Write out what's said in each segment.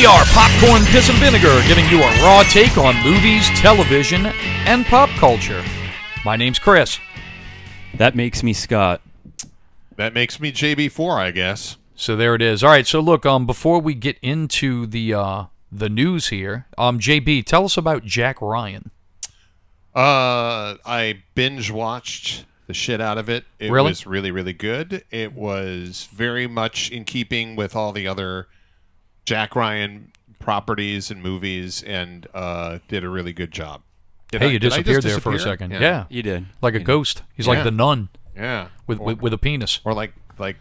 We are Popcorn, Piss, and Vinegar, giving you a raw take on movies, television, and pop culture. My name's Chris. That makes me Scott. That makes me JB4, I guess. So there it is. All right, so look, before we get into the news here, JB, tell us about Jack Ryan. I binge-watched the shit out of it. It Really? was really, really good. It was very much in keeping with all the other Jack Ryan properties and movies, and did a really good job. You disappeared there for a second. Yeah. You did. Like a ghost. He's like the nun Yeah. with a penis. Or like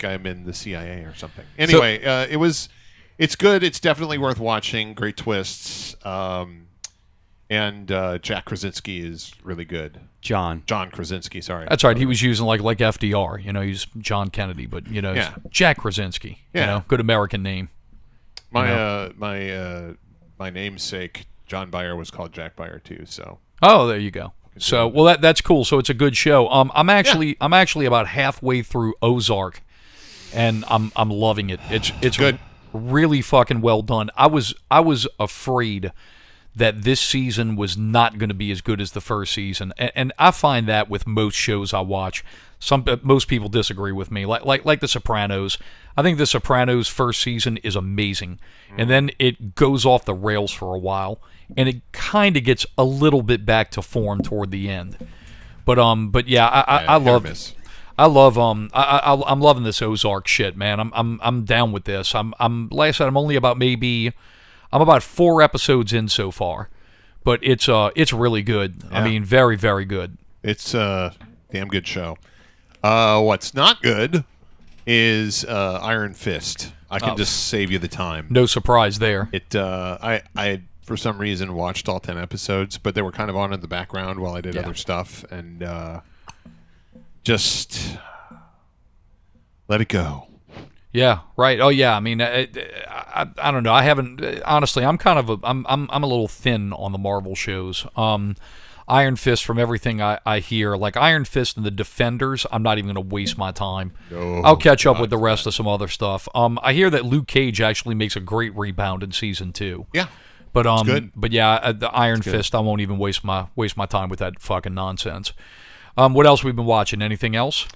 I'm in the CIA or something. Anyway, it's good. It's definitely worth watching. Great twists. And Jack Krasinski is really good. John Krasinski, sorry. That's right. He was using like FDR. You know, he's John Kennedy, but he's Jack Krasinski. Yeah. You know, good American name. My namesake John Byer was called Jack Byer too. So. Oh, there you go. So, well, that's cool. So it's a good show. I'm actually about halfway through Ozark, and I'm loving it. It's good. Really fucking well done. I was afraid that this season was not going to be as good as the first season, and I find that with most shows I watch. Most people disagree with me, like The Sopranos. I think The Sopranos' first season is amazing, and then it goes off the rails for a while, and it kind of gets a little bit back to form toward the end. But yeah, I'm loving this Ozark shit, man. I'm down with this. I'm only I'm about 4 episodes in so far, but it's really good. Yeah. I mean, very, very good. It's a damn good show. What's not good is Iron Fist. I can just save you the time. No surprise there. I for some reason watched all 10 episodes, but they were kind of on in the background while I did other stuff, and just let it go. Yeah, right. Oh yeah. I mean, I don't know. I haven't honestly. I'm a little thin on the Marvel shows. Iron Fist, from everything I hear, like Iron Fist and the Defenders, I'm not even going to waste my time. No, I'll catch up with the rest of some other stuff. I hear that Luke Cage actually makes a great rebound in season 2. Yeah, but it's good. But yeah, the Iron Fist, I won't even waste my time with that fucking nonsense. What else we've been watching? Anything else?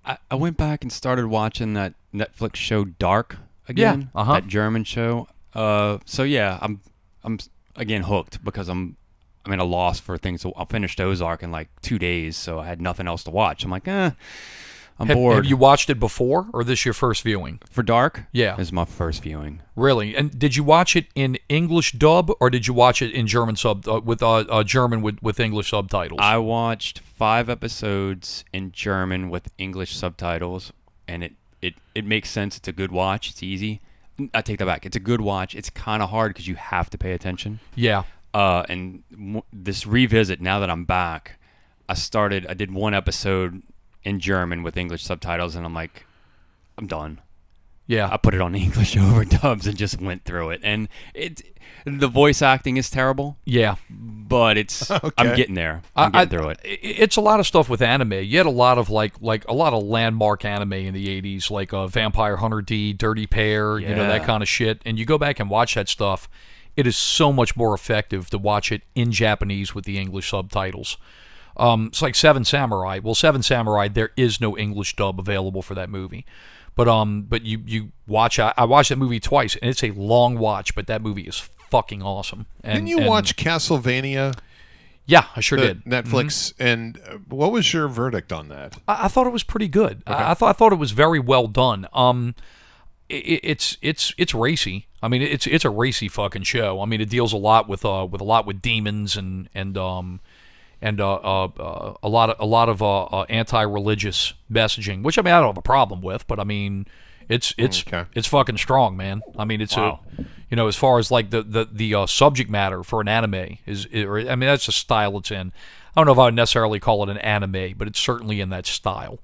I went back and started watching that Netflix show Dark again. Yeah, that German show. So yeah, I'm again hooked because I'm at a loss for things. I finished Ozark in like 2 days, so I had nothing else to watch. I'm like, I'm bored. Have you watched it before, or this your first viewing? For Dark? Yeah. This is my first viewing. Really? And did you watch it in English dub, or did you watch it in German German with English subtitles? I watched 5 episodes in German with English subtitles, and it makes sense. It's a good watch. It's easy. I take that back. It's a good watch. It's kind of hard because you have to pay attention. Yeah. And this revisit, now that I'm back, I did 1 episode in German with English subtitles, and I'm like, I'm done. Yeah. I put it on English overdubs and just went through it. And the voice acting is terrible. Yeah. But it's Okay. I'm getting there. I'm getting through it. It's a lot of stuff with anime. You had a lot of like a lot of landmark anime in the 80s, like Vampire Hunter D, Dirty Pair, that kind of shit. And you go back and watch that stuff, it is so much more effective to watch it in Japanese with the English subtitles. It's like Seven Samurai. Well, Seven Samurai, there is no English dub available for that movie. But you watch. I watched that movie twice, and it's a long watch, but that movie is fucking awesome. Didn't you watch Castlevania? Yeah, I sure did. Netflix. Mm-hmm. And what was your verdict on that? I thought it was pretty good. Okay. I thought it was very well done. It's racy. I mean, it's a racy fucking show. I mean, it deals a lot with demons and a lot of anti-religious messaging, which I mean I don't have a problem with, but I mean it's fucking strong, man. I mean it's as far as like the subject matter for an anime I mean that's the style it's in. I don't know if I would necessarily call it an anime, but it's certainly in that style.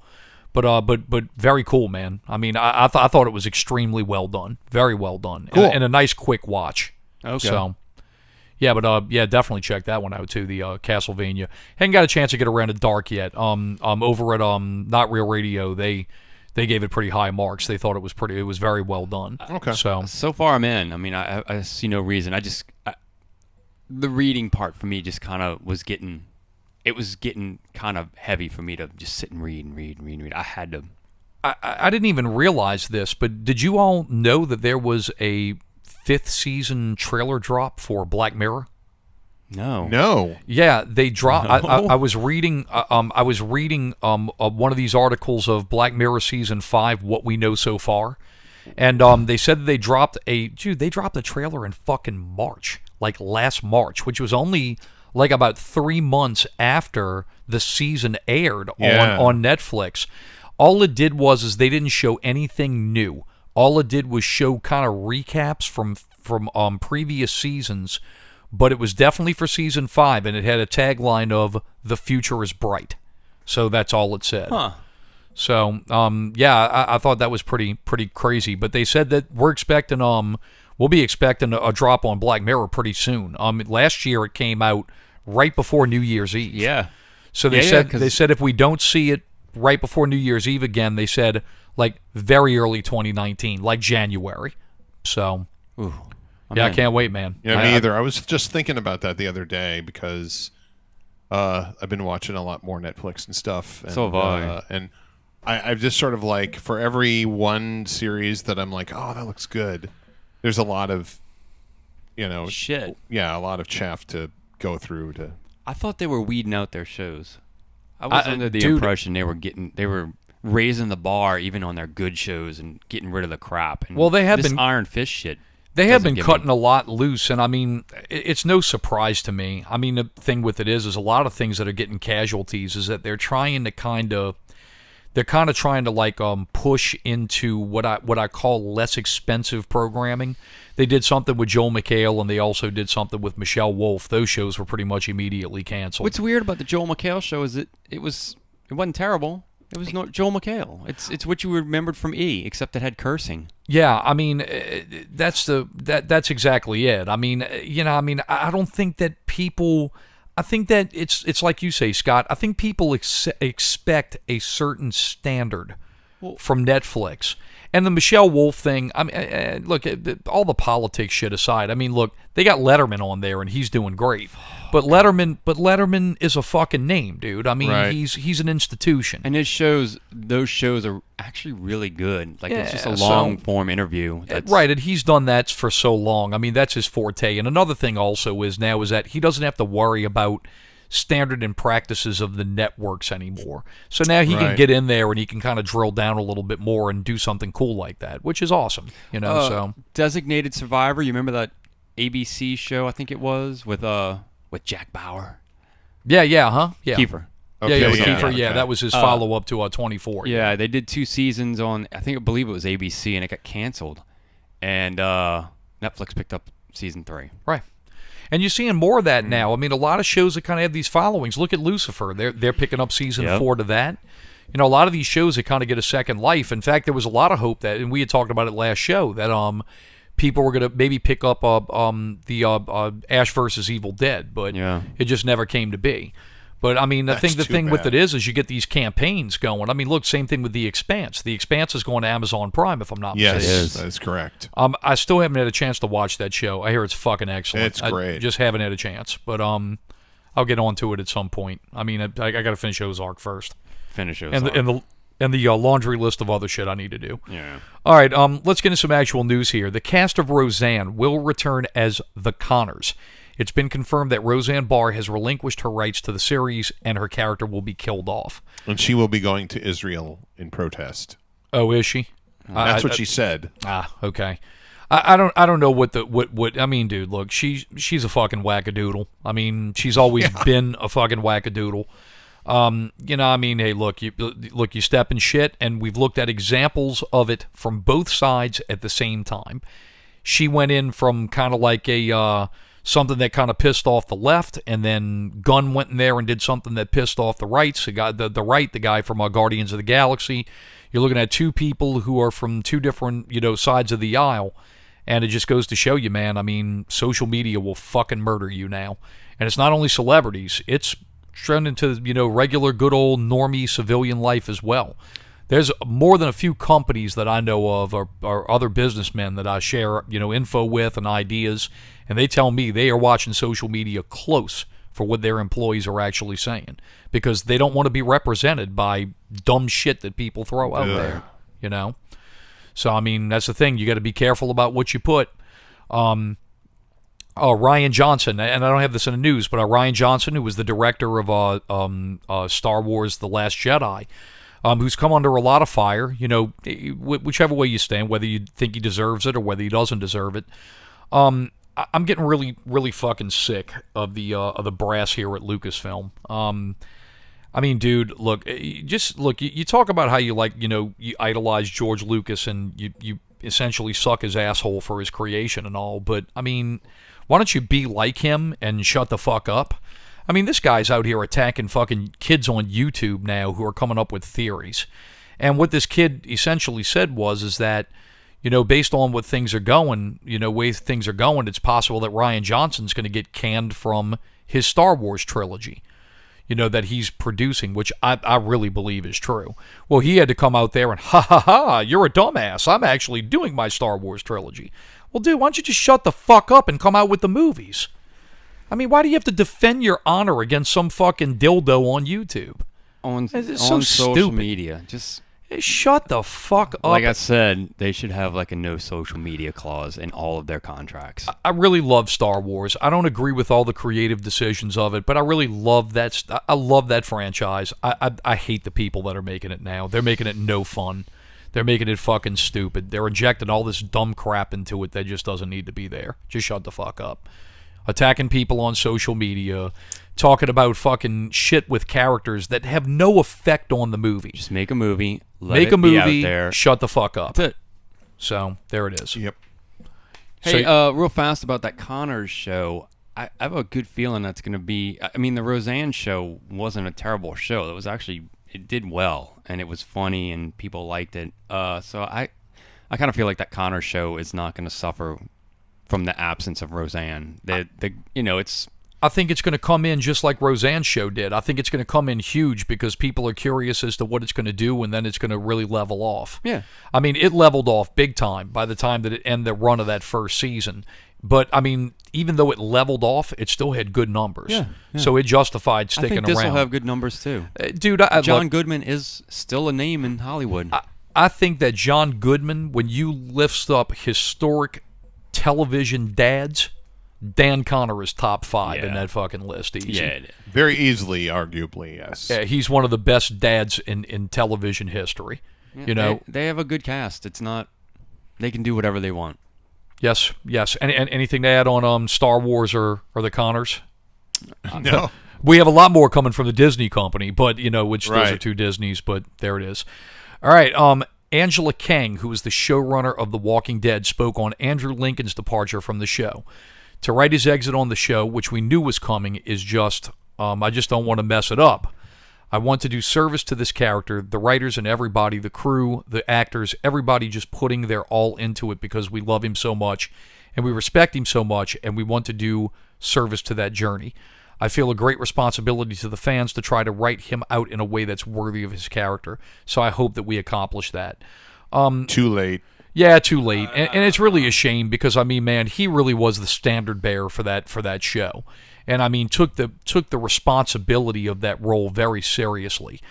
But very cool, man. I mean, I thought it was extremely well done, very well done, cool. and a nice quick watch. Okay. So, yeah, but definitely check that one out too. The Castlevania. Hadn't got a chance to get around to Dark yet. Over at Not Real Radio, they they gave it pretty high marks. They thought it was very well done. Okay. So far, I'm in. I mean, I see no reason. The reading part for me just kind of was getting kind of heavy for me to just sit and read. I had to. I didn't even realize this, but did you all know that there was a 5th season trailer drop for Black Mirror? No. Yeah, they dropped. No. I was reading. I was reading one of these articles of Black Mirror season 5, what we know so far, and they said that they dropped a trailer in fucking March, like last March, which was only like about 3 months after the season aired on Netflix. All it did was they didn't show anything new. All it did was show kind of recaps from previous seasons. But it was definitely for season 5, and it had a tagline of "The future is bright." So that's all it said. Huh. So I thought that was pretty crazy. But they said that we'll be expecting a drop on Black Mirror pretty soon. Last year it came out right before New Year's Eve. Yeah. So they said if we don't see it right before New Year's Eve again, they said like very early 2019, like January. So. Ooh. I can't wait, man. Yeah, me either. I was just thinking about that the other day because I've been watching a lot more Netflix and stuff. And, so have I. And I've just sort of like, for every one series that I'm like, oh, that looks good, there's a lot of, shit. Yeah, a lot of chaff to go through. I thought they were weeding out their shows. I was under the impression they were raising the bar even on their good shows and getting rid of the crap. And they have this been Iron Fist shit. They have been cutting a lot loose, and I mean, it's no surprise to me. I mean, the thing with it is a lot of things that are getting casualties is that they're trying to like push into what I call less expensive programming. They did something with Joel McHale, and they also did something with Michelle Wolf. Those shows were pretty much immediately canceled. What's weird about the Joel McHale show is it wasn't terrible. It was no Joel McHale. It's what you remembered from E, except it had cursing. Yeah, I mean, that's exactly it. I mean, I don't think that people. I think that it's like you say, Scott. I think people expect a certain standard from Netflix. And the Michelle Wolf thing, I mean, look, all the politics shit aside, I mean, look, they got Letterman on there, and he's doing great. But Letterman is a fucking name, dude. I mean, right. he's an institution. And those shows are actually really good. Like, it's just a long-form interview. Right, and he's done that for so long. I mean, that's his forte. And another thing also is that he doesn't have to worry about standard and practices of the networks anymore. So now he can get in there and he can kind of drill down a little bit more and do something cool like that, which is awesome. So Designated Survivor, you remember that ABC show, I think it was, with Jack Bauer? Yeah. Kiefer. Okay, with Kiefer, okay. that was his follow-up to 24. Yeah, they did 2 seasons on, I believe it was ABC, and it got canceled. And Netflix picked up season 3. Right. And you're seeing more of that now. I mean, a lot of shows that kind of have these followings. Look at Lucifer. They're picking up season 4 to that. A lot of these shows that kind of get a second life. In fact, there was a lot of hope that, and we had talked about it last show, that people were going to maybe pick up the Ash versus Evil Dead, but it just never came to be. But I mean, the thing with it is you get these campaigns going. I mean, look, same thing with The Expanse. The Expanse is going to Amazon Prime, if I'm not mistaken. Yes, that is correct. I still haven't had a chance to watch that show. I hear it's fucking excellent. It's great. I just haven't had a chance, but I'll get on to it at some point. I mean, I got to finish Ozark first. Finish Ozark. And the laundry list of other shit I need to do. Yeah. All right, let's get into some actual news here. The cast of Roseanne will return as the Connors. It's been confirmed that Roseanne Barr has relinquished her rights to the series, and her character will be killed off. And she will be going to Israel in protest. Oh, is she? That's what she said. Okay. I don't know what I mean, dude. Look, she's a fucking wackadoodle. I mean, she's always been a fucking wackadoodle. I mean, hey, look, you step in shit, and we've looked at examples of it from both sides at the same time. She went in from kind of like a something that kind of pissed off the left, and then Gunn went in there and did something that pissed off the right. So the guy from Guardians of the Galaxy. You're looking at two people who are from two different, sides of the aisle, and it just goes to show you, man. I mean, social media will fucking murder you now, and it's not only celebrities; it's trending to regular, good old normie civilian life as well. There's more than a few companies that I know of, or other businessmen that I share, info with and ideas, and they tell me they are watching social media close for what their employees are actually saying, because they don't want to be represented by dumb shit that people throw out there, So, I mean, that's the thing. You got to be careful about what you put. Ryan Johnson, and I don't have this in the news, but Ryan Johnson, who was the director of Star Wars The Last Jedi, who's come under a lot of fire, whichever way you stand, whether you think he deserves it or whether he doesn't deserve it. I'm getting really, really fucking sick of the brass here at Lucasfilm. I mean, dude, look, you talk about how you you idolize George Lucas and you essentially suck his asshole for his creation and all, but I mean, why don't you be like him and shut the fuck up? I mean, this guy's out here attacking fucking kids on YouTube now who are coming up with theories. And what this kid essentially said is that, based on what things are going, way things are going, it's possible that Ryan Johnson's going to get canned from his Star Wars trilogy, that he's producing, which I really believe is true. Well, he had to come out there and, you're a dumbass. I'm actually doing my Star Wars trilogy. Well, dude, why don't you just shut the fuck up and come out with the movies? I mean, why do you have to defend your honor against some fucking dildo on YouTube? On so social stupid. Media. Just shut the fuck up. like I said, they should have like a no social media clause in all of their contracts. I really love Star Wars. I don't agree with all the creative decisions of it, but I really love that. I love that franchise. I hate the people that are making it now. They're making it no fun. They're making it fucking stupid. They're injecting all this dumb crap into it that just doesn't need to be there. Just shut the fuck up. Attacking people on social media, talking about fucking shit with characters that have no effect on the movie. Just make a movie. Make a movie. Be out there. Shut the fuck up. That's it. So there it is. Yep. Hey, real fast about that Connors show. I have a good feeling that's going to be. I mean, the Roseanne show wasn't a terrible show. It did well, and it was funny, and people liked it. So I kind of feel like that Connors show is not going to suffer from the absence of Roseanne. I think it's going to come in just like Roseanne's show did. I think it's going to come in huge because people are curious as to what it's going to do, and then it's going to really level off. Yeah. I mean, it leveled off big time by the time that it ended the run of that first season. But, I mean, even though it leveled off, it still had good numbers. Yeah. So it justified sticking I think this around. will have good numbers, too. Dude, John Goodman is still a name in Hollywood. I think that John Goodman, when you lifts up historic television dads, Dan Connor is top 5 in that fucking list. Easy. Yeah. Very easily, arguably, yes. Yeah, he's one of the best dads in television history. Yeah, they have a good cast. It's not. They can do whatever they want. Yes. And anything to add on Star Wars or the Connors? No. We have a lot more coming from the Disney company, but which those are Right. two Disneys, but there it is. All right, Angela Kang, who is the showrunner of The Walking Dead, spoke on Andrew Lincoln's departure from the show. To write his exit on the show, which we knew was coming, is just, I just don't want to mess it up. I want to do service to this character, the writers and everybody, the crew, the actors, everybody just putting their all into it because we love him so much and we respect him so much and we want to do service to that journey. I feel a great responsibility to the fans to try to write him out in a way that's worthy of his character. So I hope that we accomplish that. Too late. Yeah, too late, and it's really a shame because I mean, man, he really was the standard bearer for that show, and I mean, took the responsibility of that role very seriously,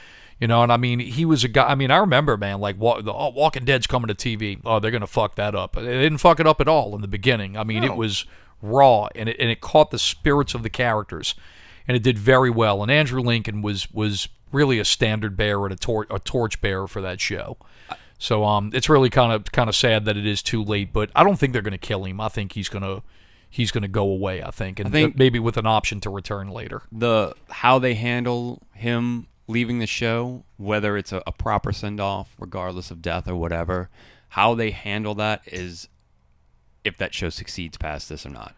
and I mean, he was a guy. I mean, I remember, man, like Walking Dead's coming to TV. Oh, they're gonna fuck that up. They didn't fuck it up at all in the beginning. I mean, It was raw, and it caught the spirits of the characters, and it did very well. And Andrew Lincoln was really a standard bearer and a torch bearer for that show. So it's really kind of sad that it is too late, but I don't think they're going to kill him. I think he's going to go away, I think maybe with an option to return later. How they handle him leaving the show, whether it's a proper send-off, regardless of death or whatever, how they handle that is if that show succeeds past this or not.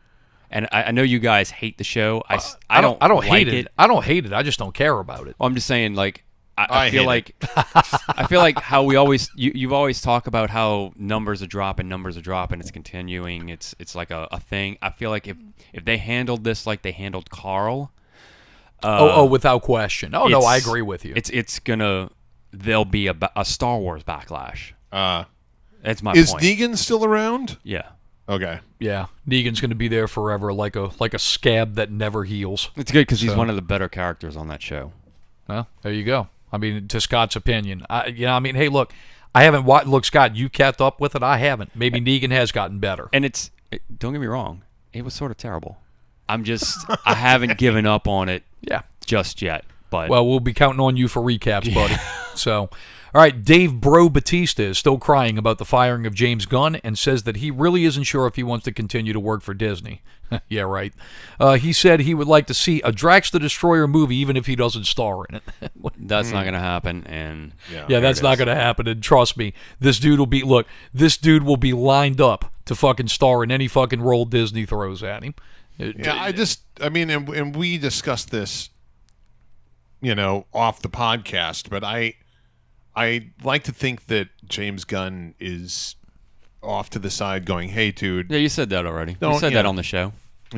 And I know you guys hate the show. I don't hate it. I don't hate it. I just don't care about it. Well, I'm just saying, like, I feel like I feel like how we always you've always talk about how numbers are dropping, it's continuing, it's like a thing. I feel like if they handled this like they handled Carl, without question. No, I agree with you. It's gonna there'll be a Star Wars backlash. That's my Is point. Negan still around? Yeah. Okay. Yeah, Negan's going to be there forever, like a scab that never heals. It's good because he's So- one of the better characters on that show. Well, there you go. I mean, to Scott's opinion, I mean, hey, look, I haven't watched. Look, Scott, you kept up with it. I haven't. Maybe Negan has gotten better. And don't get me wrong, it was sort of terrible. I haven't given up on it Yeah. just yet. But Well, we'll be counting on you for recaps, buddy. So, all right, Dave Bro Batista is still crying about the firing of James Gunn and says that he really isn't sure if he wants to continue to work for Disney. Yeah, right. He said he would like to see a Drax the Destroyer movie even if he doesn't star in it. that's not going to happen. And Yeah, that's not going to happen. And trust me, this dude will be lined up to fucking star in any fucking role Disney throws at him. Yeah, I mean, and we discussed this, off the podcast, but I like to think that James Gunn is off to the side going, hey, dude. Yeah, you said that already. Don't- You said yeah. that on the show.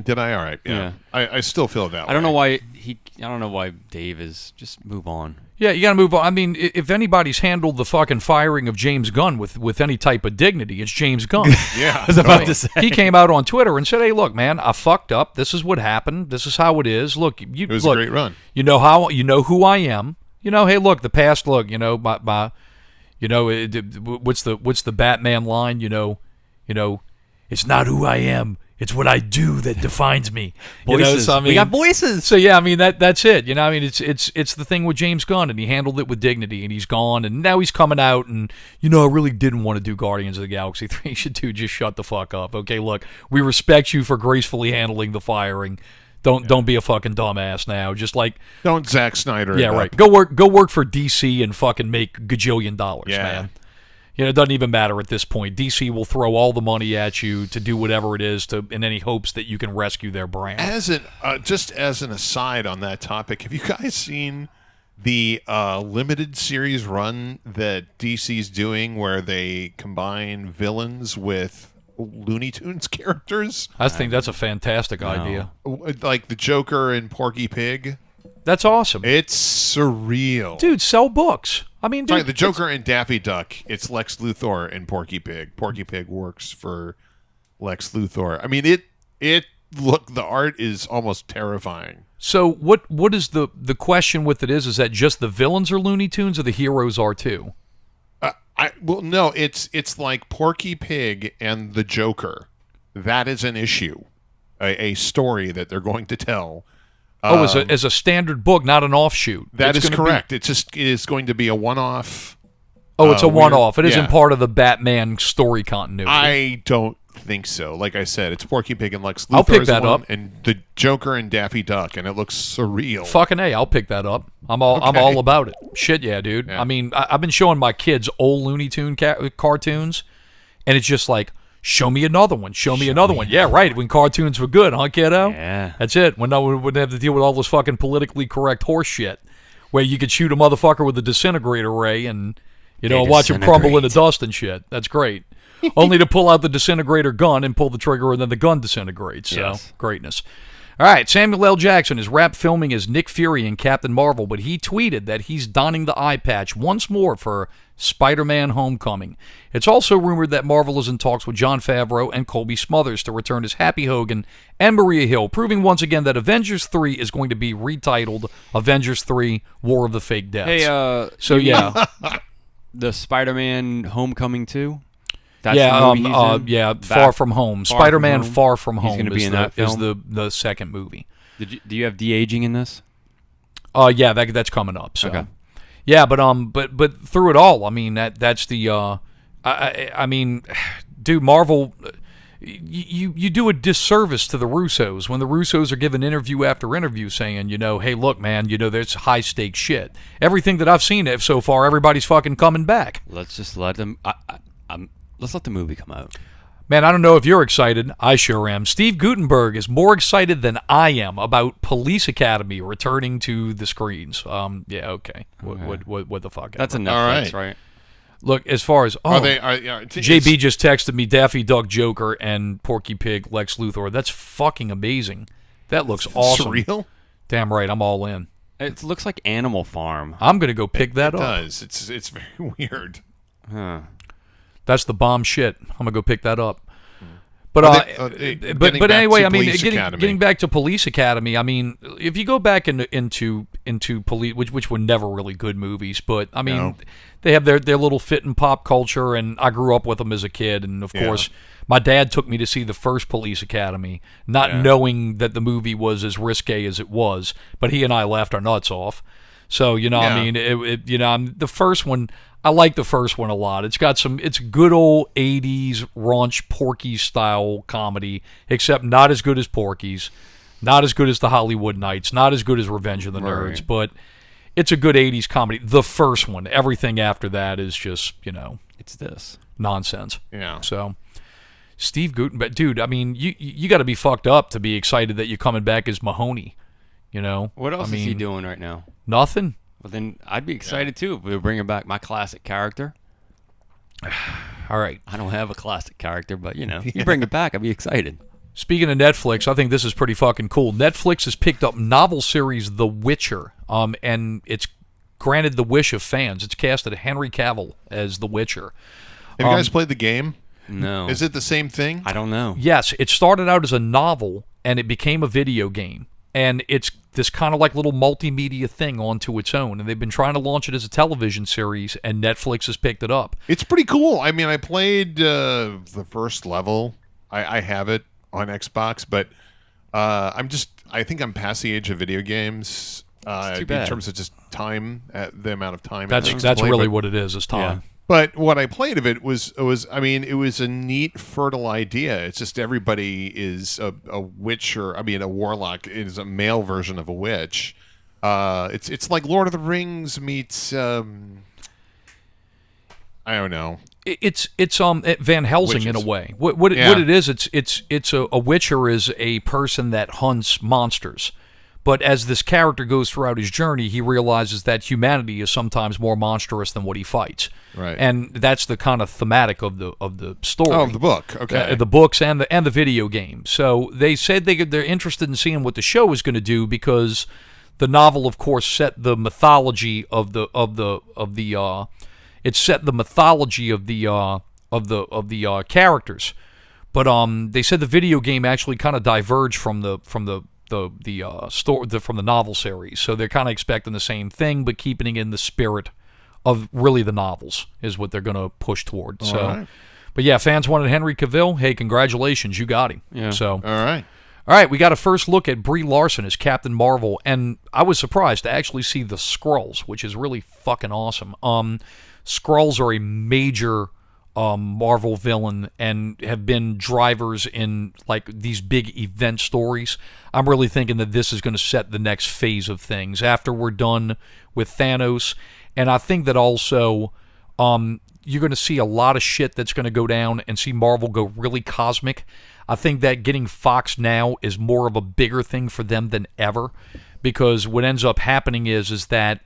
Did I? All right. Yeah. I still feel that way. I don't know why Dave is. Just move on. Yeah, you got to move on. I mean, if anybody's handled the fucking firing of James Gunn with any type of dignity, it's James Gunn. Yeah. I was about to say. He came out on Twitter and said, "Hey, look, man, I fucked up. This is what happened. This is how it is. Look, It was a great run. You know who I am. Hey, look, the past. Look, my what's the Batman line? It's not who I am. It's what I do that defines me. Voices. So, I mean, We got voices. So yeah, I mean that's it. I mean it's the thing with James Gunn, and he handled it with dignity, and he's gone, and now he's coming out, and I really didn't want to do Guardians of the Galaxy 3. You should just shut the fuck up. Okay, look, we respect you for gracefully handling the firing. Don't be a fucking dumbass now. Just like Don't Zack Snyder. yeah, it up. right. Go work for DC and fucking make gajillion dollars, Yeah. man. It doesn't even matter at this point. DC will throw all the money at you to do whatever it is in any hopes that you can rescue their brand. Just as an aside on that topic, have you guys seen the limited series run that DC's doing where they combine villains with Looney Tunes characters? I think that's a fantastic idea. Like the Joker and Porky Pig. That's awesome. It's surreal. Dude, sell books. I mean, Sorry, dude, the Joker and Daffy Duck. It's Lex Luthor and Porky Pig. Porky Pig works for Lex Luthor. I mean, the art is almost terrifying. So what is the question with it is that just the villains are Looney Tunes or the heroes are too? No, it's like Porky Pig and the Joker. That is an issue, a story that they're going to tell. As a standard book, not an offshoot. That It's is gonna be- correct. It is going to be a one-off. It's a one-off. It weird- isn't yeah. part of the Batman story continuity. I don't think so. Like I said, it's Porky Pig and Lex Luthor. I'll pick is that one, up. and the Joker and Daffy Duck, and it looks surreal. Fucking A, I'll pick that up. I'm all about it. Shit, yeah, dude. Yeah. I mean, I've been showing my kids old Looney Tune cartoons, and it's just like, show me another one. Show me another one. Yeah, right. When cartoons were good, huh, kiddo? Yeah. That's it. When no one wouldn't have to deal with all this fucking politically correct horse shit, where you could shoot a motherfucker with a disintegrator ray and watch him crumble into dust and shit. That's great. Only to pull out the disintegrator gun and pull the trigger, and then the gun disintegrates. So Yes. greatness. All right, Samuel L. Jackson is wrapped filming as Nick Fury in Captain Marvel, but he tweeted that he's donning the eye patch once more for Spider-Man Homecoming. It's also rumored that Marvel is in talks with Jon Favreau and Colby Smuthers to return as Happy Hogan and Maria Hill, proving once again that Avengers 3 is going to be retitled Avengers 3 War of the Fake Deaths. Hey, so yeah. the Spider-Man Homecoming 2? That's Yeah, the movie he's in? Far From Home. Far Spider-Man From Home. Far From He's Home gonna be is, in the, that is film? the second movie. Do you have de-aging in this? Yeah, that's coming up. So. Okay. Yeah, but through it all, I mean that's the I mean, dude, Marvel, you do a disservice to the Russos when the Russos are giving interview after interview saying, hey, look, man, there's high stakes shit. Everything that I've seen so far, everybody's fucking coming back. Let's just let them. Let's let the movie come out. Man, I don't know if you're excited. I sure am. Steve Guttenberg is more excited than I am about Police Academy returning to the screens. Yeah, okay. What the fuck? That's a ever. Netflix, right? Look, as far as JB just texted me Daffy Duck Joker and Porky Pig Lex Luthor. That's fucking amazing. That looks awesome. Surreal. Damn right, I'm all in. It looks like Animal Farm. I'm gonna go pick that It up. does. It's very weird. Huh. That's the bomb shit. I'm gonna go pick that up. But Getting but back anyway, to I mean, Police Academy. getting back to Police Academy. I mean, if you go back into police, which were never really good movies, but I mean, No. they have their little fit in pop culture, and I grew up with them as a kid, and of course, my dad took me to see the first Police Academy, not knowing that the movie was as risque as it was, but he and I laughed our nuts off. So I mean, the first one. I like the first one a lot. It's good old 80s raunch Porky's style comedy, except not as good as Porky's, not as good as the Hollywood Nights, not as good as Revenge of the Nerds, Right. but it's a good 80s comedy. The first one. Everything after that is just, It's this. nonsense. Yeah. So, Steve Gutenberg, dude, I mean, you got to be fucked up to be excited that you're coming back as Mahoney, What else I is he mean, doing right now? Nothing. Well, then I'd be excited too if we were bringing back my classic character. All right. I don't have a classic character, but you bring it back, I'd be excited. Speaking of Netflix, I think this is pretty fucking cool. Netflix has picked up novel series The Witcher, and it's granted the wish of fans. It's casted Henry Cavill as The Witcher. Have you guys played the game? No. Is it the same thing? I don't know. Yes, it started out as a novel, and it became a video game. And it's this kind of like little multimedia thing onto its own. And they've been trying to launch it as a television series, and Netflix has picked it up. It's pretty cool. I mean, I played the first level. I have it on Xbox, but I think I'm past the age of video games It's too in bad. terms of just time, the amount of time. it That's takes to that's play, really but- what it is time. But what I played of it was I mean, it was a neat, fertile idea. It's just everybody is a witch, or I mean, a warlock is a male version of a witch. It's like Lord of the Rings meets I don't know. It's Van Helsing in a Witches. way. What Yeah. it is, it's a witcher is a person that hunts monsters. But as this character goes throughout his journey, he realizes that humanity is sometimes more monstrous than what he fights. Right. And that's the kind of thematic of the story. Oh, the book. Okay. The books and the video game. So they said they're interested in seeing what the show is going to do, because the novel, of course, set the mythology of the characters. But they said the video game actually kind of diverged from the novel series. So they're kind of expecting the same thing, but keeping it in the spirit of really the novels is what they're going to push toward. So, right. but yeah, fans wanted Henry Cavill. Hey, congratulations, you got him. Yeah. So, All right. all right, we got a first look at Brie Larson as Captain Marvel, and I was surprised to actually see the Skrulls, which is really fucking awesome. Skrulls are a major Marvel villain and have been drivers in like these big event stories. I'm really thinking that this is going to set the next phase of things after we're done with Thanos, and I think that also you're going to see a lot of shit that's going to go down and see Marvel go really cosmic. I think that getting Fox now is more of a bigger thing for them than ever, because what ends up happening is that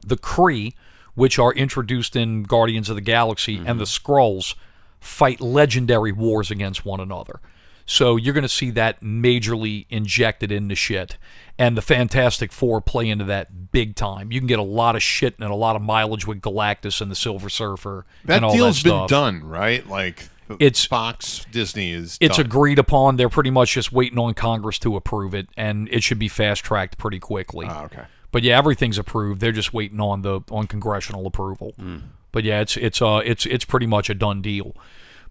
the Kree, which are introduced in Guardians of the Galaxy, and the Skrulls fight legendary wars against one another. So you're going to see that majorly injected into shit. And the Fantastic Four play into that big time. You can get a lot of shit and a lot of mileage with Galactus and the Silver Surfer That and all deal's that been stuff. done, right? Like It's- Fox, Disney is It's done. agreed upon. They're pretty much just waiting on Congress to approve it, and it should be fast-tracked pretty quickly. Okay. But yeah, everything's approved. They're just waiting on congressional approval. But yeah, it's pretty much a done deal.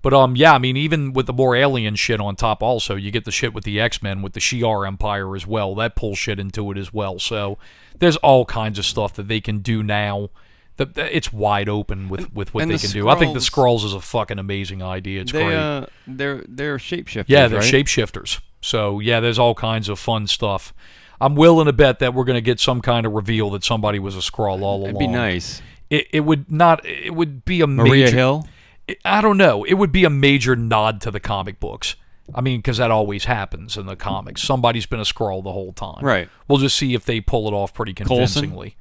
But yeah, I mean, even with the more alien shit on top, also you get the shit with the X-Men with the Shi'ar Empire as well. That pulls shit into it as well. So there's all kinds of stuff that they can do now. It's wide open with what and they the can do. I think the Skrulls- Skrulls is a fucking amazing idea. It's They great. they're shapeshifters. Yeah, they're right? shapeshifters. So yeah, there's all kinds of fun stuff. I'm willing to bet that we're going to get some kind of reveal that somebody was a Skrull all along. It'd be nice. It would not. It would be a Maria major. Hill. I don't know. It would be a major nod to the comic books. I mean, because that always happens in the comics. Somebody's been a Skrull the whole time. Right. We'll just see if they pull it off pretty convincingly.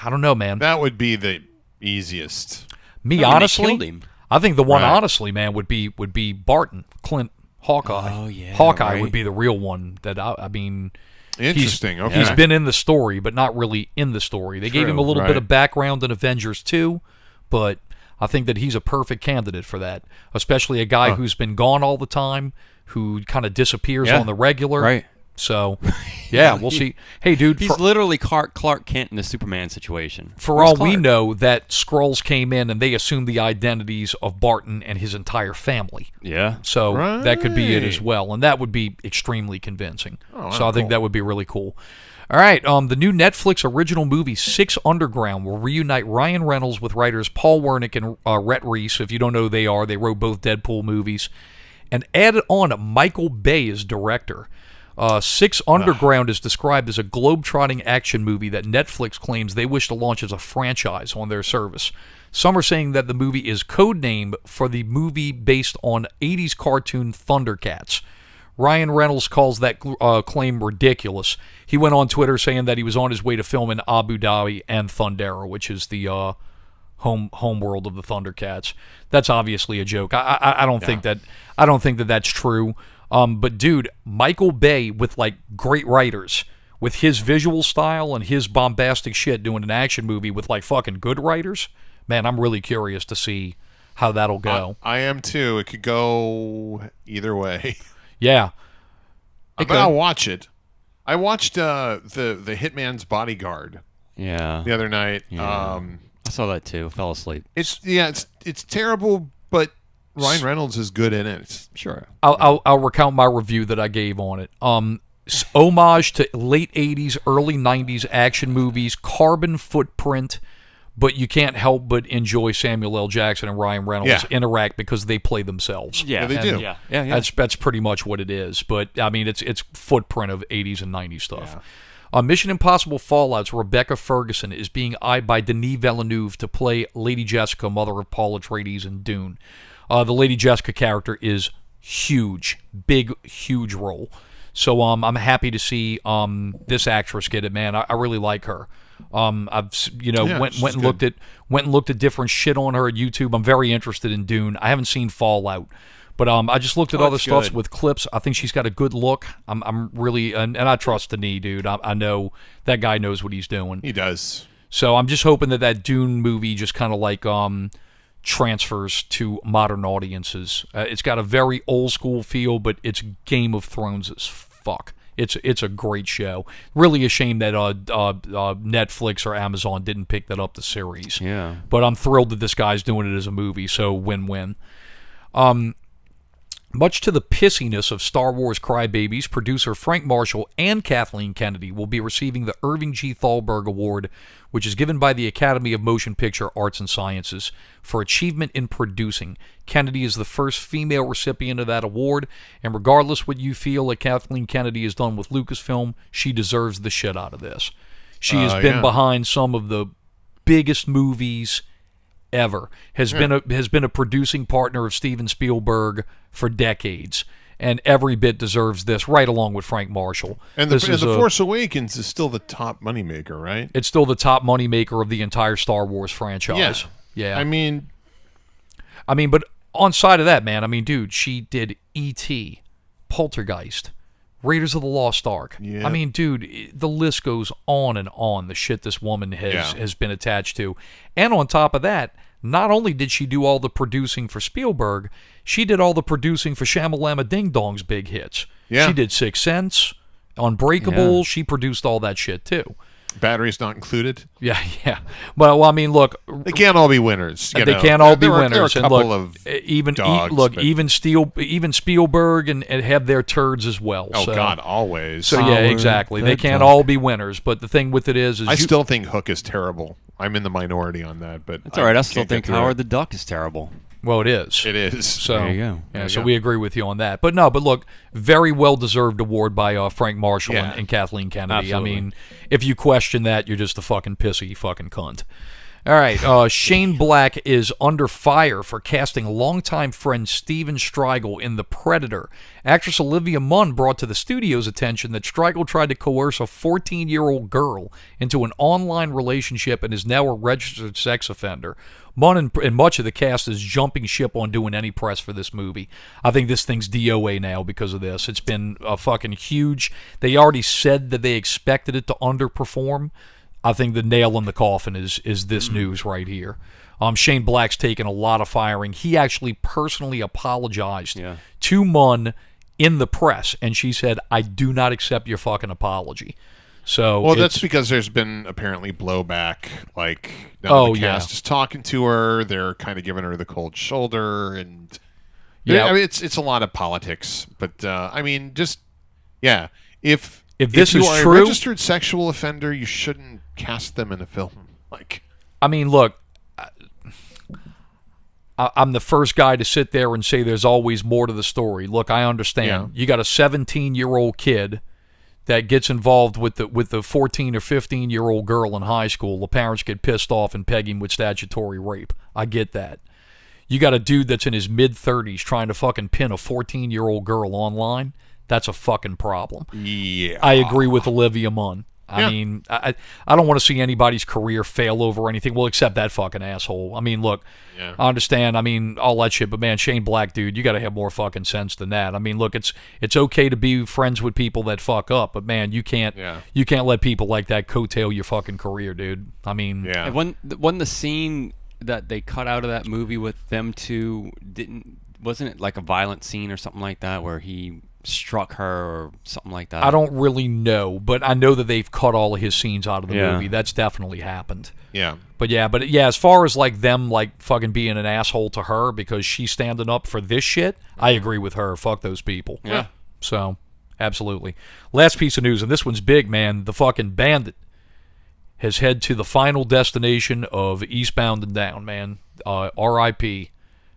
I don't know, man. That would be the easiest. Me I mean, they honestly, killed him. I think the one Right. honestly, man, would be Barton, Clint Hawkeye. Oh, yeah, Hawkeye right. would be the real one. That I mean, Interesting. Okay. he's been in the story, but not really in the story. They gave him a True, little bit right. of background in Avengers 2, but I think that he's a perfect candidate for that, especially a guy who's been gone all the time, who kind of disappears Yeah, on the regular. right. So, yeah, we'll see. Hey, dude, He's literally Clark Kent in the Superman situation. for Where's all we Clark? know, that Skrulls came in and they assumed the identities of Barton and his entire family. Yeah. So that could be it as Right. well, and that would be extremely convincing. Oh, So I think cool. that would be really cool. All right, the new Netflix original movie Six Underground will reunite Ryan Reynolds with writers Paul Wernick and Rhett Reese. If you don't know who they are, they wrote both Deadpool movies, and added on Michael Bay as director. Six Underground is described as a globe-trotting action movie that Netflix claims they wish to launch as a franchise on their service. Some are saying that the movie is codename for the movie based on 80s cartoon Thundercats. Ryan Reynolds calls that claim ridiculous. He went on Twitter saying that he was on his way to film in Abu Dhabi and Thundera, which is the home world of the Thundercats. That's obviously a joke. I don't think that that's true. But dude, Michael Bay with like great writers, with his visual style and his bombastic shit, doing an action movie with like fucking good writers. Man, I'm really curious to see how that'll go. I am too. It could go either way. Yeah. But I'll watch it. I watched the Hitman's Bodyguard Yeah. the other night. Yeah. I saw that too. Fell asleep. It's terrible, but Ryan Reynolds is good in it. Sure. I'll recount my review that I gave on it. Homage to late 80s, early 90s action movies, carbon footprint, but you can't help but enjoy Samuel L. Jackson and Ryan Reynolds interact because they play themselves. Yeah, they do. Yeah. That's pretty much what it is. But I mean, it's footprint of 80s and 90s stuff. Mission Impossible Fallout's Rebecca Ferguson is being eyed by Denis Villeneuve to play Lady Jessica, mother of Paul Atreides in Dune. The Lady Jessica character is huge, big, huge role. So I'm happy to see this actress get it. Man, I really like her. I've went and looked at different shit on her at YouTube. I'm very interested in Dune. I haven't seen Fallout, but I just looked at other stuff with clips. I think she's got a good look. I'm really and I trust Denis, dude. I know that guy knows what he's doing. He does. So I'm just hoping that Dune movie just kind of like transfers to modern audiences. It's got a very old school feel, but it's Game of Thrones as fuck. It's a great show. Really a shame that Netflix or Amazon didn't pick that up the series. Yeah. But I'm thrilled that this guy's doing it as a movie, so win-win. Much to the pissiness of Star Wars crybabies, producer Frank Marshall and Kathleen Kennedy will be receiving the Irving G. Thalberg Award, which is given by the Academy of Motion Picture Arts and Sciences for achievement in producing. Kennedy is the first female recipient of that award, and regardless what you feel that Kathleen Kennedy has done with Lucasfilm, she deserves the shit out of this. She has been behind some of the biggest movies ever. Has been a producing partner of Steven Spielberg for decades, and every bit deserves this, right along with Frank Marshall. And the Force Awakens is still the top moneymaker, right? It's still the top moneymaker of the entire Star Wars franchise. Yeah. I mean, but on side of that, man, I mean, dude, she did E.T., Poltergeist, Raiders of the Lost Ark. Yeah. I mean, dude, the list goes on and on, the shit this woman has been attached to. And on top of that, not only did she do all the producing for Spielberg, she did all the producing for Shamalama Ding Dong's big hits. Yeah. She did Sixth Sense, Unbreakable. She produced all that shit, too. batteries not included. Yeah. Well, I mean, look, They can't all be winners. they can't all be winners. There are a And couple look, of even dogs, look, but- even Spielberg and have their turds as well. Oh so, God, always. So yeah, exactly. They can't all be winners. But the thing with it is I still think Hook is terrible. I'm in the minority on that, but It's all right. I still can't get think through Howard it. the Duck is terrible. well, it is. It is. So There you go. Yeah, There you so go. we agree with you on that. But look, very well deserved award by Frank Marshall Yeah. and Kathleen Kennedy. Absolutely. I mean, if you question that, you're just a fucking pissy fucking cunt. All right. Shane Black is under fire for casting longtime friend Steven Strigel in The Predator. Actress Olivia Munn brought to the studio's attention that Strigel tried to coerce a 14-year-old girl into an online relationship and is now a registered sex offender. Munn and much of the cast is jumping ship on doing any press for this movie. I think this thing's DOA now because of this. It's been a fucking huge. They already said that they expected it to underperform. I think the nail in the coffin is this news right here. Shane Black's taken a lot of firing. He actually personally apologized to Munn in the press, and she said, "I do not accept your fucking apology." So, well, that's because there's been apparently blowback. Like, now the cast is talking to her, they're kind of giving her the cold shoulder, and I mean, it's a lot of politics. But I mean, just if this you is are true, a registered sexual offender, you shouldn't cast them in a film. Like, I mean, look, I'm the first guy to sit there and say there's always more to the story. Look, I understand. Yeah. You got a 17-year-old kid that gets involved with the 14 or 15-year-old girl in high school. The parents get pissed off and peg him with statutory rape. I get that. You got a dude that's in his mid-30s trying to fucking pin a 14-year-old girl online. That's a fucking problem. Yeah. I agree with Olivia Munn. I mean, I don't want to see anybody's career fail over anything. Well, except that fucking asshole. I mean, look, I understand. I mean, all that shit. But, man, Shane Black, dude, you got to have more fucking sense than that. I mean, look, it's okay to be friends with people that fuck up. But, man, you can't let people like that coattail your fucking career, dude. I mean. Yeah. When the scene that they cut out of that movie with them two wasn't it like a violent scene or something like that where he struck her or something like that? I don't really know, but I know that they've cut all of his scenes out of the movie. That's definitely happened. Yeah. But as far as like them like fucking being an asshole to her because she's standing up for this shit, I agree with her. Fuck those people. Yeah. So, absolutely. Last piece of news, and this one's big, man. The fucking Bandit has head to the final destination of Eastbound and Down, man. R.I.P.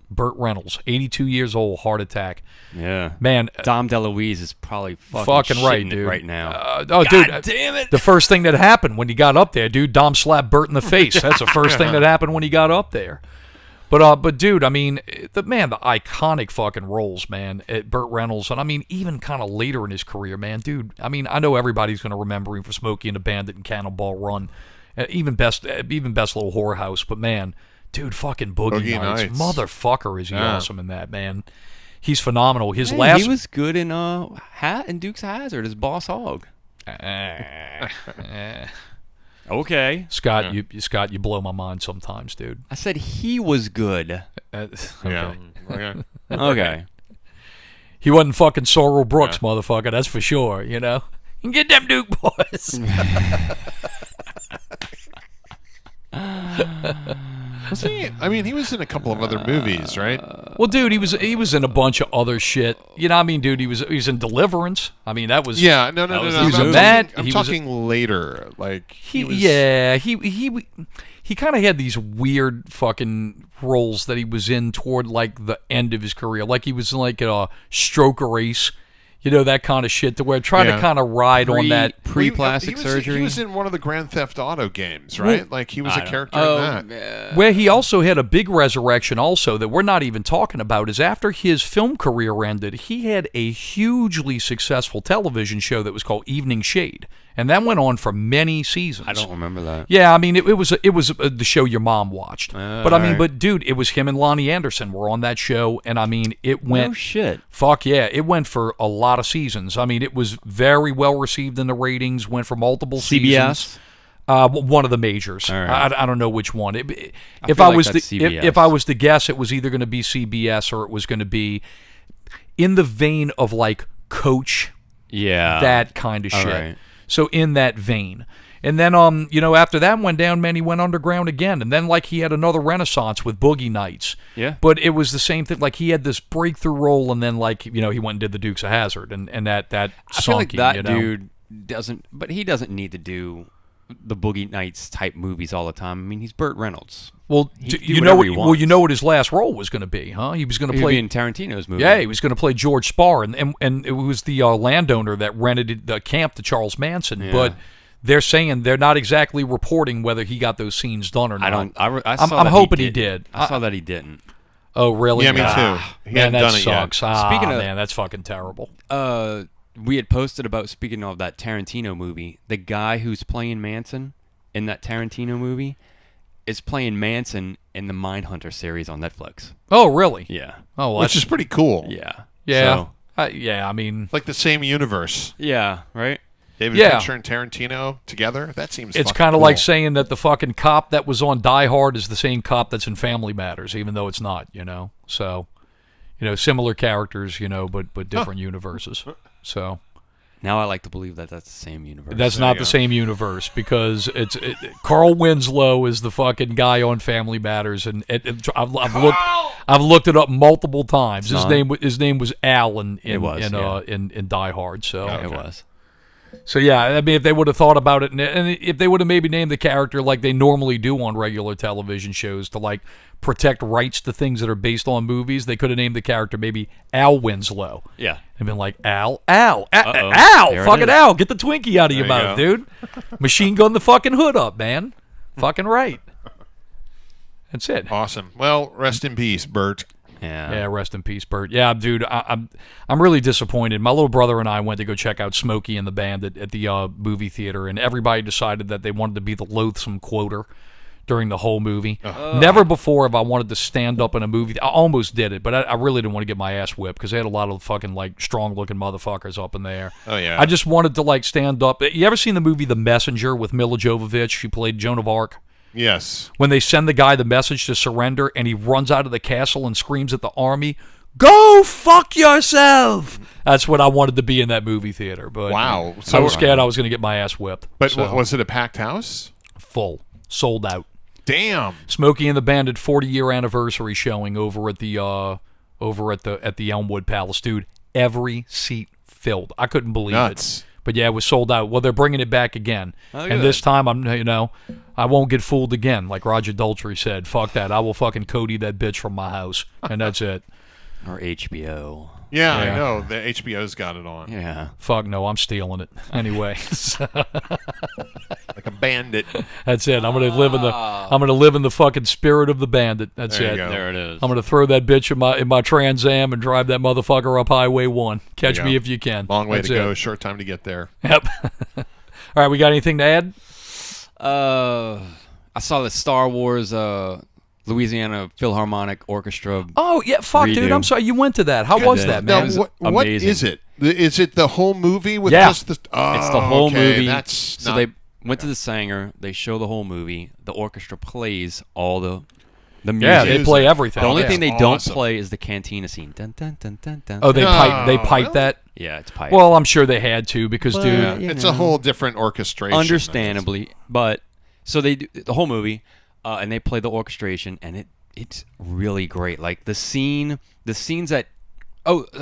Burt Reynolds, 82 years old, heart attack. Yeah. Man. Dom DeLuise is probably fucking right, shitting dude. It right now. God damn it. The first thing that happened when he got up there, dude, Dom slapped Burt in the face. That's the first thing that happened when he got up there. But dude, I mean, the iconic fucking roles, man, at Burt Reynolds, and I mean, even kind of later in his career, man, dude. I mean, I know everybody's going to remember him for Smokey and the Bandit and Cannonball Run, even best little whorehouse. But man, dude, fucking Boogie Nights, motherfucker, is he awesome in that, man? He's phenomenal. He was good in Dukes of Hazzard as Boss Hogg. Okay, Scott, you blow my mind sometimes, dude. I said he was good. Okay. Okay. He wasn't fucking Sorrel Brooks, motherfucker. That's for sure. You know, you can get them Duke boys. Was he? I mean, he was in a couple of other movies, right? Well, dude, he was in a bunch of other shit. You know, what I mean, dude, he was in Deliverance. I mean, that was no. He was in that. I'm talking later. Like he kind of had these weird fucking roles that he was in toward like the end of his career. Like he was in like a Stroker Ace. You know, that kind of shit to where trying to kind of ride on that pre-plastic surgery. He was in one of the Grand Theft Auto games, right? Well, like he was a character in that. Where he also had a big resurrection also that we're not even talking about is after his film career ended, he had a hugely successful television show that was called Evening Shade. And that went on for many seasons. I don't remember that. Yeah, I mean, it was the show your mom watched. But I mean, but dude, it was him and Lonnie Anderson were on that show, and I mean, it went. No shit. Fuck yeah, it went for a lot of seasons. I mean, it was very well received in the ratings. Went for multiple seasons. One of the majors. Right. I don't know which one. If I was to guess, it was either going to be CBS or it was going to be in the vein of like Coach. Yeah. That kind of shit. Right. So in that vein. And then, after that went down, man, he went underground again. And then, like, he had another renaissance with Boogie Nights. Yeah. But it was the same thing. Like, he had this breakthrough role, and then, like, he went and did the Dukes of Hazzard. And that I feel like that dude doesn't need to do the Boogie Nights type movies all the time. I mean, he's Burt Reynolds. Well, you know what his last role was going to be, huh? He was going to play in Tarantino's movie. Yeah, he was going to play George Spar, and it was the landowner that rented the camp to Charles Manson. Yeah. But they're saying they're not exactly reporting whether he got those scenes done or not. I'm hoping he did. I saw that he didn't. Oh, really? Yeah, me too. He Man, hadn't that done it yet. sucks. Speaking of- man, that's fucking terrible. We had posted about, speaking of that Tarantino movie, the guy who's playing Manson in that Tarantino movie is playing Manson in the Mindhunter series on Netflix. Oh, really? Yeah. Oh, well, Which is pretty cool. Yeah. yeah. So, Yeah, I mean, Like the same universe. yeah, right? David Yeah. Fincher and Tarantino together. That seems. it's fucking kind of cool. like saying that the fucking cop that was on Die Hard is the same cop that's in Family Matters, even though it's not, So, similar characters, but different universes. So Now I like to believe that that's the same universe. that's There not you the go. same universe because Carl Winslow is the fucking guy on Family Matters, and I've looked it up multiple times. His name was Al in Die Hard. So It was. So yeah, I mean, if they would have thought about it, and if they would have maybe named the character like they normally do on regular television shows to like protect rights to things that are based on movies, they could have named the character maybe Al Winslow. Yeah. And been like, Al, There it fucking is. Al, get the Twinkie out of your There you mouth, go. dude. Machine gun the fucking hood up, man. Fucking right. That's it. Awesome. Well, rest in peace, Burt. Yeah. Yeah, rest in peace, Burt. Yeah, dude, I'm really disappointed. My little brother and I went to go check out Smokey and the Band at the movie theater, and everybody decided that they wanted to be the loathsome quoter during the whole movie. Never before have I wanted to stand up in a movie. I almost did it, but I really didn't want to get my ass whipped because they had a lot of fucking like strong-looking motherfuckers up in there. Oh, yeah. I just wanted to like stand up. You ever seen the movie The Messenger with Mila Jovovich? She played Joan of Arc. Yes. When they send the guy the message to surrender and he runs out of the castle and screams at the army, "Go fuck yourself!" That's what I wanted to be in that movie theater. But Wow. I was scared I was going to get my ass whipped. But So, was it a packed house? full, sold out. Damn. Smokey and the Bandit 40-year anniversary showing over at the Elmwood Palace, dude. Every seat filled. I couldn't believe Nuts. it. But yeah, it was sold out. Well, they're bringing it back again, and good. this time I won't get fooled again. Like Roger Daltrey said, "Fuck that! I will fucking Cody that bitch from my house," and that's it. Or HBO. Yeah, Yeah. I know. The HBO's got it on. Yeah. Fuck no, I'm stealing it anyway. Like a bandit. That's it. I'm gonna live in the fucking spirit of the Bandit. That's There you it. go. There it is. I'm gonna throw that bitch in my Trans Am and drive that motherfucker up Highway 1. Catch There you me go. if you can. Long way That's to it. go. Short time to get there. Yep. All right, we got anything to add? I saw the Star Wars Louisiana Philharmonic Orchestra. Oh yeah, fuck, dude. Redo. I'm sorry. You went to that. How was that, Now, man? was what amazing. is it? Is it the whole movie with Yeah. just the? Oh, It's the whole okay, movie. That's so not, they went to the Sanger. They show the whole movie. The orchestra plays all the music. Yeah, they play everything. The only yeah. thing they Awesome. don't play is the cantina scene. Dun, dun, dun, dun, dun. Oh, they No, pipe really? that. Yeah, it's pipe. Well, I'm sure they had to because, But- dude. Yeah, you it's know. a whole different orchestration. Understandably, but so they do the whole movie, and they play the orchestration, and it's really great. Like the scenes that.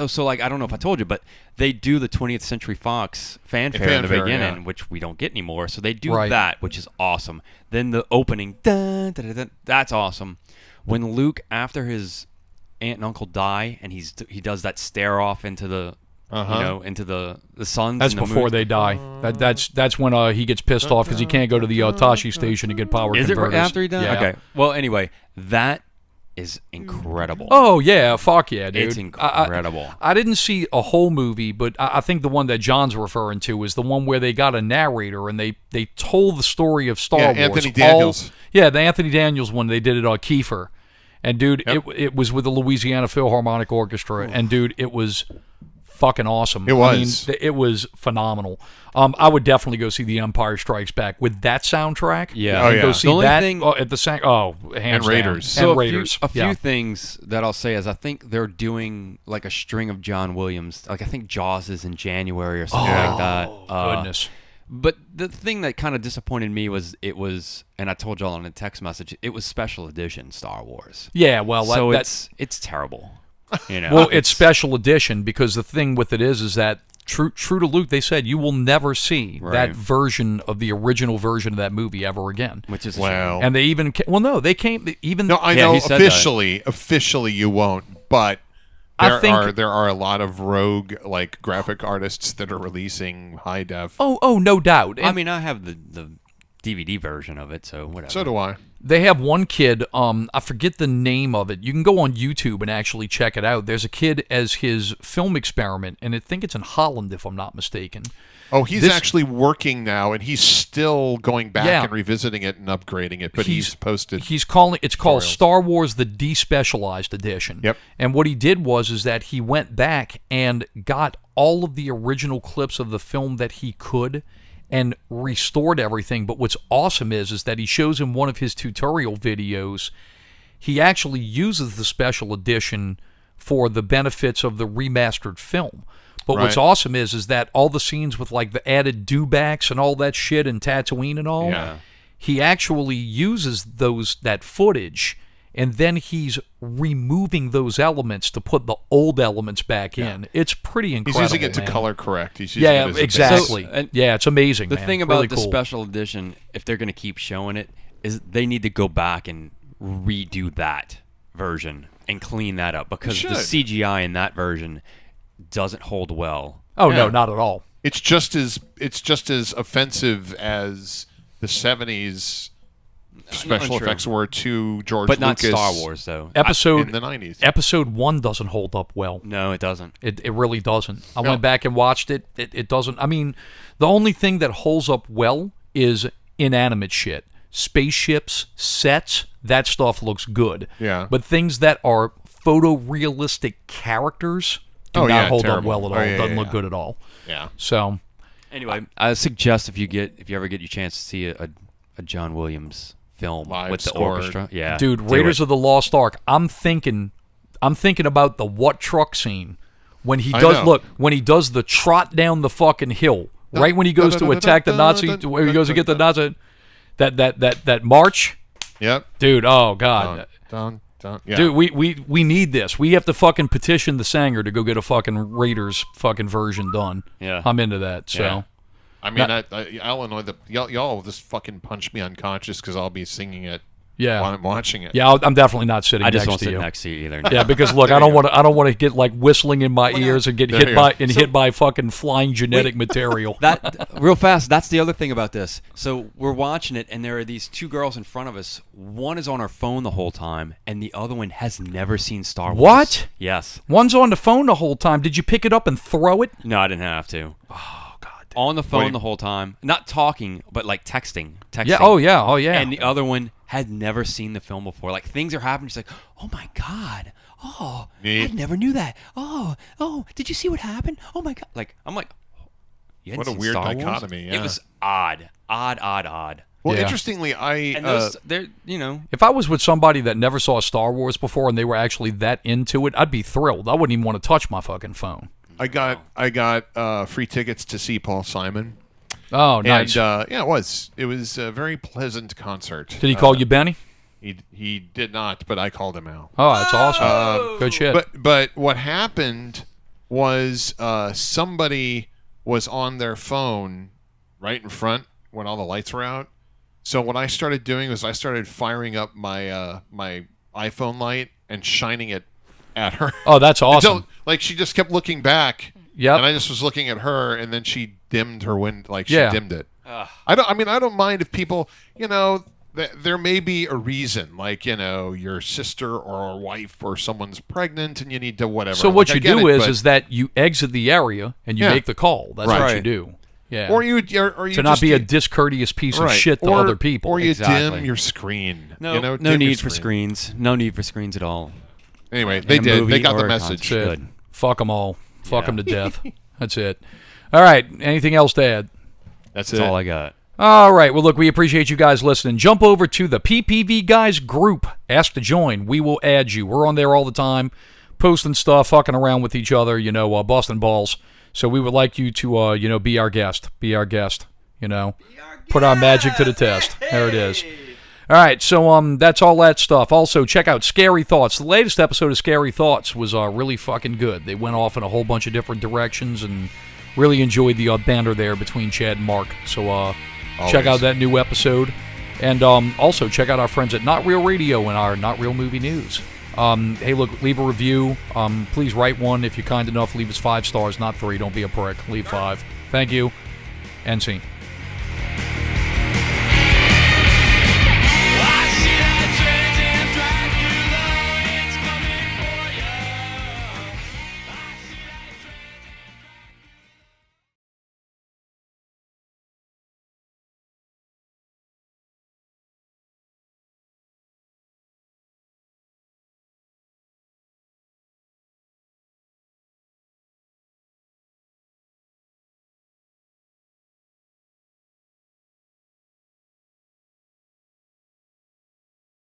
So like I don't know if I told you, but they do the 20th Century Fox fanfare in the Fanfare, beginning, yeah. which we don't get anymore. So they do Right. that, which is awesome. Then the opening, dun, dun, dun, dun, that's awesome. When Luke, after his aunt and uncle die, and he does that stare off into the into the suns. That's and the before moons. they die. That's when he gets pissed off because he can't go to the Tashi station to get power Is it converters. right after he died? Yeah. Okay. Well, anyway, that is incredible. Oh yeah, fuck yeah, dude. It's incredible. I didn't see a whole movie, but I think the one that John's referring to is the one where they got a narrator and they told the story of Star Yeah, Wars. Anthony Daniels. The Anthony Daniels one. They did it on Kiefer, and dude, it was with the Louisiana Philharmonic Orchestra, and dude, it was fucking awesome. It was. I mean, it was phenomenal. I would definitely go see The Empire Strikes Back with that soundtrack. Yeah. Oh, and yeah. go The see only that thing- at the hands And Raiders. down. So And a Raiders. few Yeah. things that I'll say is I think they're doing like a string of John Williams. Like I think Jaws is in January or something like that. Goodness. But the thing that kind of disappointed me was and I told y'all in a text message, it was special edition Star Wars. Yeah, well, So that's it's terrible. You know. well, it's special edition because the thing with it is that true to Luke, they said you will never see Right. that version of the original version of that movie ever again. which is a Wow. And they even no, they came even No, I Yeah, know he said that. officially you won't, but there are a lot of rogue like graphic artists that are releasing high def. Oh, no doubt. I mean, I have the DVD version of it, so whatever. So do I. They have one kid, I forget the name of it. You can go on YouTube and actually check it out. There's a kid as his film experiment, and I think it's in Holland, if I'm not mistaken. Oh, he's actually working now, and he's still going back Yeah. and revisiting it and upgrading it. But he's posted. It's called tutorials. Star Wars: The Despecialized Edition. Yep. And what he did is that he went back and got all of the original clips of the film that he could, and restored everything. But what's awesome is that he shows in one of his tutorial videos, he actually uses the special edition for the benefits of the remastered film. But what's awesome is that all the scenes with like the added dewbacks and all that shit and Tatooine and all, he actually uses that footage, and then he's removing those elements to put the old elements back in. It's pretty incredible. He's using it to man. color correct. He's using it as exactly. So, yeah, it's amazing. The man. thing about really the cool. special edition, if they're going to keep showing it, is they need to go back and redo that version and clean that up, because the CGI in that version doesn't hold well. Oh no, not at all. It's just as offensive as the 70s special effects were to George but not Lucas, Star Wars though. in the 90s. Episode 1 doesn't hold up well. No, it doesn't. It really doesn't. I went back and watched it. It doesn't. I mean, the only thing that holds up well is inanimate shit. Spaceships, sets, that stuff looks good. Yeah. But things that are photorealistic characters do not hold up well at all. Doesn't look good at all. Yeah. So Anyway, I suggest if you ever get your chance to see a John Williams film Live with the scored. orchestra, dude, Raiders of the Lost Ark. I'm thinking about the what truck scene when he does the trot down the fucking hill, right when he goes to attack the Nazi, where he goes to get the Nazi, that march. Yep. Dude, oh god. Yeah. Dude, we need this. We have to fucking petition the Sanger to go get a fucking Raiders fucking version done. Yeah. I'm into that. So. Yeah. I mean, I'll annoy y'all just fucking punch me unconscious because I'll be singing it while I'm watching it. Yeah, I'm definitely not sitting I just next won't to sit you. next to you either. Yeah, because look, I don't want to get like whistling in my ears and get hit by fucking flying genetic material. That real fast. That's the other thing about this. So we're watching it, and there are these two girls in front of us. One is on her phone the whole time, and the other one has never seen Star Wars. What? Yes. One's on the phone the whole time. Did you pick it up and throw it? No, I didn't have to. Oh god. On the phone the whole time, not talking, but like texting. Yeah. Oh yeah. And the other one had never seen the film before. Like things are happening. She's like, "Oh my god! Oh, I never knew that. Oh, did you see what happened? Oh my god!" Like I'm like, you hadn't What a seen weird Star Wars? dichotomy. Yeah. It was odd. Well, interestingly, And those, they're If I was with somebody that never saw Star Wars before and they were actually that into it, I'd be thrilled. I wouldn't even want to touch my fucking phone. I got free tickets to see Paul Simon. Oh, nice. And it was a very pleasant concert. Did he call you Benny? He did not, but I called him out. Oh, that's awesome. Good shit. But what happened was somebody was on their phone right in front when all the lights were out. So what I started doing was I started firing up my my iPhone light and shining it at her. Oh, that's awesome. Until, like, she just kept looking back. Yep. And I just was looking at her, and then she dimmed her window. Like, she Yeah. dimmed it. I don't mind if people, there may be a reason, like, your sister or a wife or someone's pregnant and you need to whatever. So Like, what I you get do it, is that you exit the area and you Yeah. make the call. That's Right. what you do. Yeah. or you to not be a discourteous piece of shit to other people. Or you Exactly. dim your screen. no dim no your need for screen. screens. No need for screens at all. Anyway, In they a did. movie They got or the a message. concert. Good. Fuck them all. Fuck Yeah. them to death. That's it. All right. Anything else to add? That's That's it. all I got. All right. Well, look, we appreciate you guys listening. Jump over to the PPV Guys group. Ask to join. We will add you. We're on there all the time, posting stuff, fucking around with each other, busting balls. So we would like you to, be our guest. Be our guest, Put our magic to the test. There it is. All right, so that's all that stuff. Also, check out Scary Thoughts. The latest episode of Scary Thoughts was really fucking good. They went off in a whole bunch of different directions and really enjoyed the banter there between Chad and Mark. So check out that new episode. And also check out our friends at Not Real Radio and our Not Real Movie News. Hey, look, leave a review. Please write one if you're kind enough. Leave us 5 stars, not 3. Don't be a prick. Leave 5. Thank you. End scene.